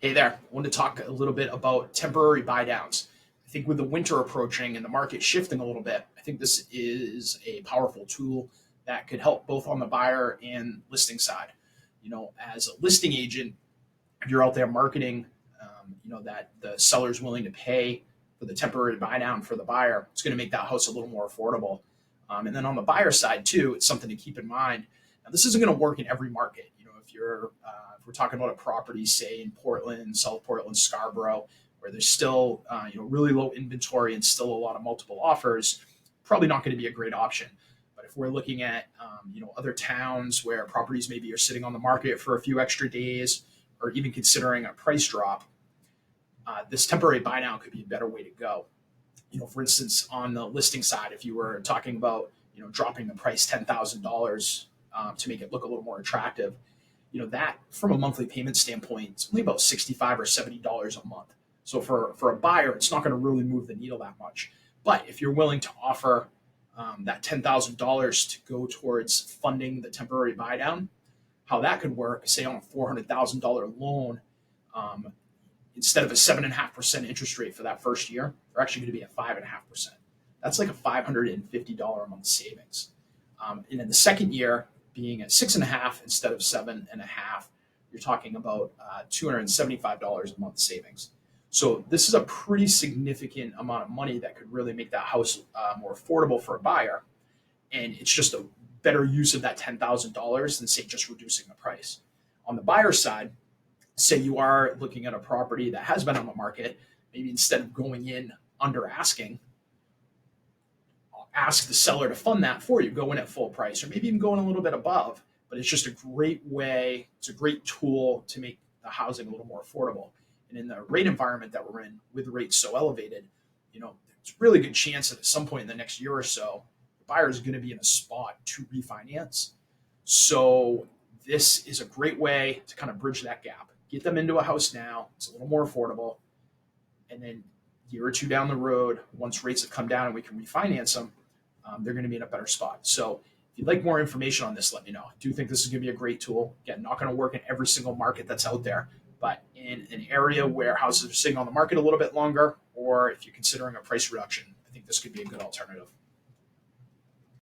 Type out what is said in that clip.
Hey there. I wanted to talk a little bit about temporary buy downs. I think with the winter approaching and the market shifting a little bit, I think this is a powerful tool that could help both on the buyer and listing side. As a listing agent, if you're out there marketing, that the seller's willing to pay for the temporary buy down for the buyer, it's going to make that house a little more affordable. And then on the buyer side too, it's something to keep in mind. Now, this isn't going to work in every market. If we're talking about a property, say in Portland, South Portland, Scarborough, where there's still really low inventory and still a lot of multiple offers, probably not going to be a great option. But if we're looking at other towns where properties maybe are sitting on the market for a few extra days, or even considering a price drop, this temporary buy down could be a better way to go. For instance, on the listing side, if you were talking about dropping the price $10,000 to make it look a little more attractive, that from a monthly payment standpoint, it's only about $65 or $70 a month. So for a buyer, it's not going to really move the needle that much. But if you're willing to offer that $10,000 to go towards funding the temporary buy down, how that could work, say on a $400,000 loan, instead of a 7.5% interest rate for that first year, they're actually going to be at 5.5%. That's like a $550 a month savings. And in the second year, being at 6.5 instead of 7.5, you're talking about $275 a month savings. So this is a pretty significant amount of money that could really make that house more affordable for a buyer. And it's just a better use of that $10,000 than say just reducing the price. On the buyer side, say you are looking at a property that has been on the market, maybe instead of going in under asking, ask the seller to fund that for you, go in at full price, or maybe even go in a little bit above. But it's just a great way, it's a great tool to make the housing a little more affordable. And in the rate environment that we're in, with rates so elevated, there's a really good chance that at some point in the next year or so, the buyer is going to be in a spot to refinance. So this is a great way to kind of bridge that gap. Get them into a house now, it's a little more affordable, and then a year or two down the road, once rates have come down and we can refinance them, they're going to be in a better spot. So if you'd like more information on this, let me know. I do think this is going to be a great tool. Again, not going to work in every single market that's out there, but in an area where houses are sitting on the market a little bit longer, or if you're considering a price reduction, I think this could be a good alternative.